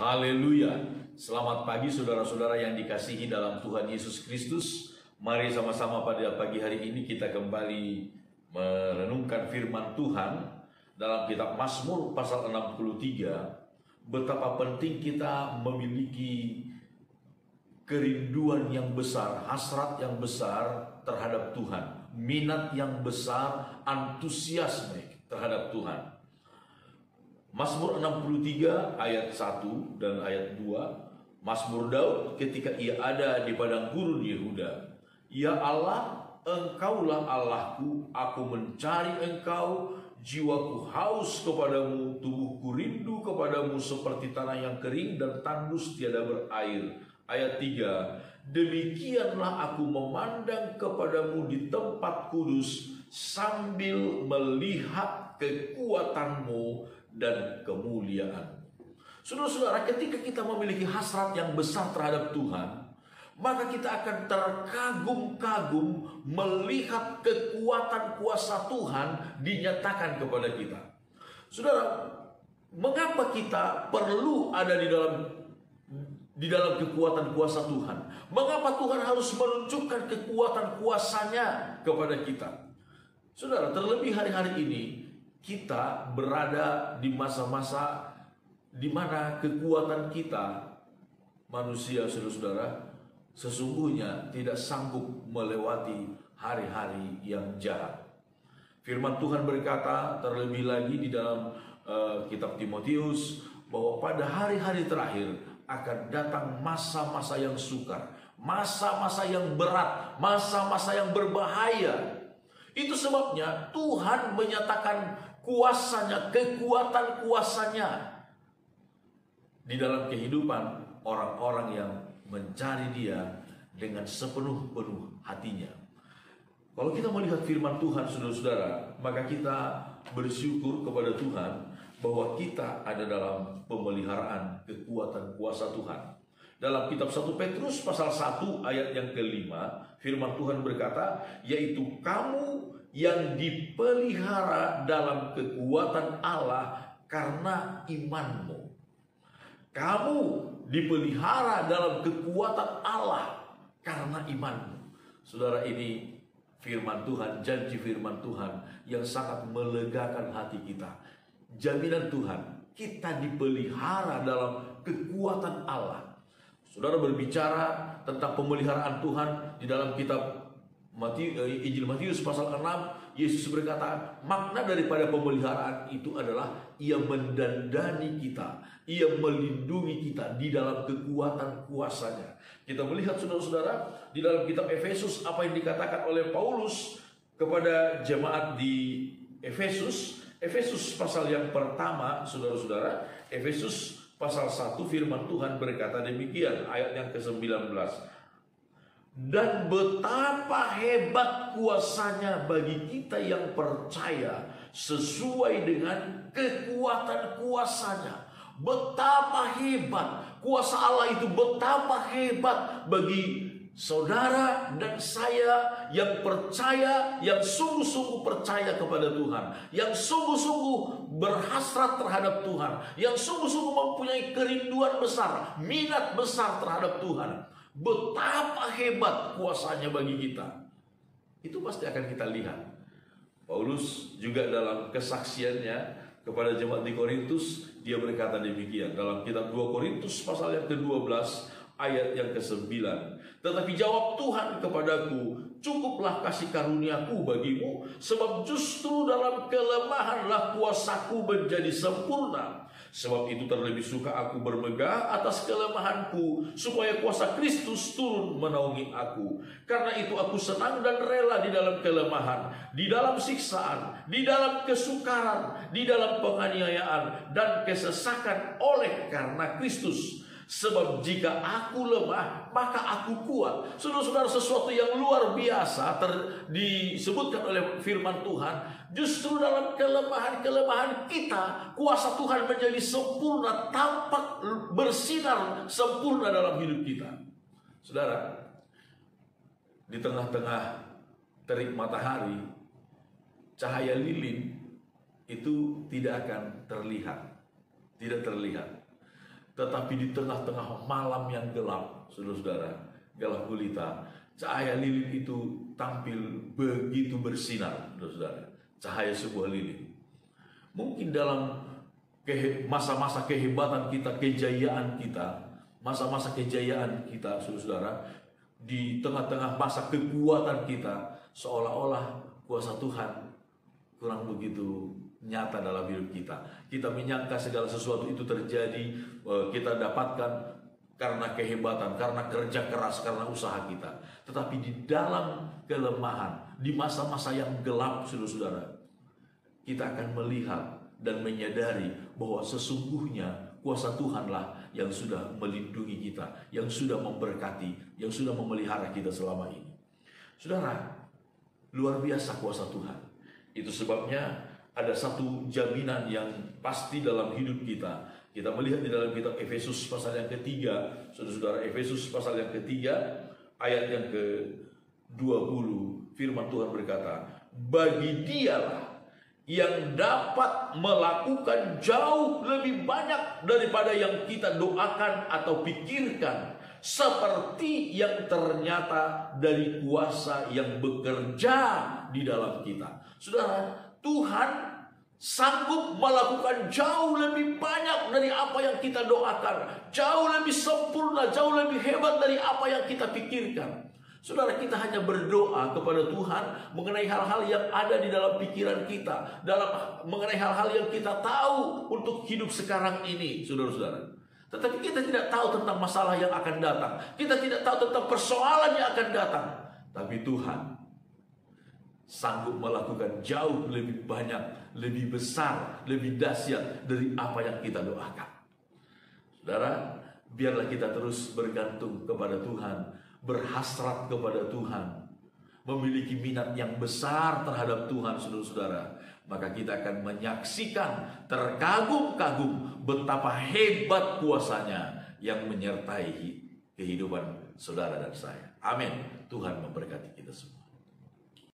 Haleluya. Selamat pagi saudara-saudara yang dikasihi dalam Tuhan Yesus Kristus. Mari sama-sama pada pagi hari ini kita kembali merenungkan firman Tuhan dalam kitab Mazmur pasal 63. Betapa penting kita memiliki kerinduan yang besar, hasrat yang besar terhadap Tuhan, minat yang besar, antusiasme terhadap Tuhan. Mazmur 63 ayat 1 dan ayat 2. Mazmur Daud ketika ia ada di padang gurun Yehuda. Ya Allah, Engkaulah Allahku, aku mencari Engkau, jiwaku haus kepadamu, tubuhku rindu kepadamu seperti tanah yang kering dan tandus tiada berair. Ayat 3. Demikianlah aku memandang kepadamu di tempat kudus sambil melihat kekuatanmu dan kemuliaan. Saudara-saudara, ketika kita memiliki hasrat yang besar terhadap Tuhan, maka kita akan terkagum-kagum melihat kekuatan kuasa Tuhan dinyatakan kepada kita. Saudara, mengapa kita perlu ada di dalam kekuatan kuasa Tuhan? Mengapa Tuhan harus menunjukkan kekuatan kuasanya kepada kita? Saudara, terlebih hari-hari ini kita berada di masa-masa di mana kekuatan kita manusia, saudara-saudara, sesungguhnya tidak sanggup melewati hari-hari yang jahat. Firman Tuhan berkata terlebih lagi di dalam kitab Timotius bahwa pada hari-hari terakhir akan datang masa-masa yang sukar, masa-masa yang berat, masa-masa yang berbahaya. Itu sebabnya Tuhan menyatakan kuasanya, kekuatan kuasanya di dalam kehidupan orang-orang yang mencari Dia dengan sepenuh-penuh hatinya. Kalau kita melihat firman Tuhan, saudara-saudara, maka kita bersyukur kepada Tuhan bahwa kita ada dalam pemeliharaan kekuatan kuasa Tuhan. Dalam kitab 1 Petrus pasal 1 ayat yang kelima, firman Tuhan berkata, yaitu kamu yang dipelihara dalam kekuatan Allah karena imanmu. Kamu dipelihara dalam kekuatan Allah karena imanmu. Saudara, ini firman Tuhan, janji firman Tuhan yang sangat melegakan hati kita. Jaminan Tuhan, kita dipelihara dalam kekuatan Allah. Saudara, berbicara tentang pemeliharaan Tuhan di dalam kitab Injil Matius pasal 6, Yesus berkata, makna daripada pemeliharaan itu adalah Ia mendandani kita, Ia melindungi kita di dalam kekuatan kuasanya. Kita melihat, saudara-saudara, di dalam kitab Efesus apa yang dikatakan oleh Paulus kepada jemaat di Efesus. Efesus pasal yang pertama, saudara-saudara, Efesus pasal 1, firman Tuhan berkata demikian, ayat yang ke-19. Dan betapa hebat kuasanya bagi kita yang percaya sesuai dengan kekuatan kuasanya. Betapa hebat kuasa Allah itu, betapa hebat bagi saudara dan saya yang percaya, yang sungguh-sungguh percaya kepada Tuhan, yang sungguh-sungguh berhasrat terhadap Tuhan, yang sungguh-sungguh mempunyai kerinduan besar, minat besar terhadap Tuhan. Betapa hebat kuasanya bagi kita. Itu pasti akan kita lihat. Paulus juga dalam kesaksiannya kepada jemaat di Korintus, dia berkata demikian dalam kitab 2 Korintus pasal yang ke-12 ayat yang ke-9. Tetapi jawab Tuhan kepadaku, cukuplah kasih karuniaku bagimu, sebab justru dalam kelemahanlah kuasaku menjadi sempurna. Sebab itu terlebih suka aku bermegah atas kelemahanku, supaya kuasa Kristus turun menaungi aku. Karena itu aku senang dan rela di dalam kelemahan, di dalam siksaan, di dalam kesukaran, di dalam penganiayaan dan kesesakan oleh karena Kristus. Sebab jika aku lemah, maka aku kuat. Saudara-saudara, sesuatu yang luar biasa disebutkan oleh firman Tuhan. Justru dalam kelemahan-kelemahan kita, kuasa Tuhan menjadi sempurna, tampak bersinar sempurna dalam hidup kita. Saudara, di tengah-tengah terik matahari, cahaya lilin itu tidak akan terlihat. Tidak terlihat. Tetapi di tengah-tengah malam yang gelap, saudara-saudara, gelap gulita, cahaya lilin itu tampil begitu bersinar, saudara-saudara. Cahaya sebuah lilin. Mungkin dalam masa-masa kehebatan kita, kejayaan kita, masa-masa kejayaan kita, saudara-saudara, di tengah-tengah masa kekuatan kita, seolah-olah kuasa Tuhan kurang begitu nyata dalam hidup kita. Kita menyangka segala sesuatu itu terjadi, kita dapatkan karena kehebatan, karena kerja keras, karena usaha kita. Tetapi di dalam kelemahan, di masa-masa yang gelap, saudara-saudara, kita akan melihat dan menyadari bahwa sesungguhnya kuasa Tuhanlah yang sudah melindungi kita, yang sudah memberkati, yang sudah memelihara kita selama ini. Saudara, luar biasa kuasa Tuhan. Itu sebabnya ada satu jaminan yang pasti dalam hidup kita. Kita melihat di dalam kitab Efesus pasal yang ketiga, saudara-saudara, Efesus pasal yang ketiga, ayat yang ke-20, firman Tuhan berkata, bagi Dialah yang dapat melakukan jauh lebih banyak daripada yang kita doakan atau pikirkan, seperti yang ternyata dari kuasa yang bekerja di dalam kita. Saudara, Tuhan sanggup melakukan jauh lebih banyak dari apa yang kita doakan, jauh lebih sempurna, jauh lebih hebat dari apa yang kita pikirkan. Saudara, kita hanya berdoa kepada Tuhan mengenai hal-hal yang ada di dalam pikiran kita, mengenai hal-hal yang kita tahu untuk hidup sekarang ini, saudara-saudara. Tetapi kita tidak tahu tentang masalah yang akan datang. Kita tidak tahu tentang persoalan yang akan datang. Tapi Tuhan sanggup melakukan jauh lebih banyak, lebih besar, lebih dahsyat dari apa yang kita doakan. Saudara, biarlah kita terus bergantung kepada Tuhan, berhasrat kepada Tuhan, memiliki minat yang besar terhadap Tuhan, saudara-saudara. Maka kita akan menyaksikan, terkagum-kagum betapa hebat kuasanya yang menyertai kehidupan saudara dan saya. Amin. Tuhan memberkati kita semua.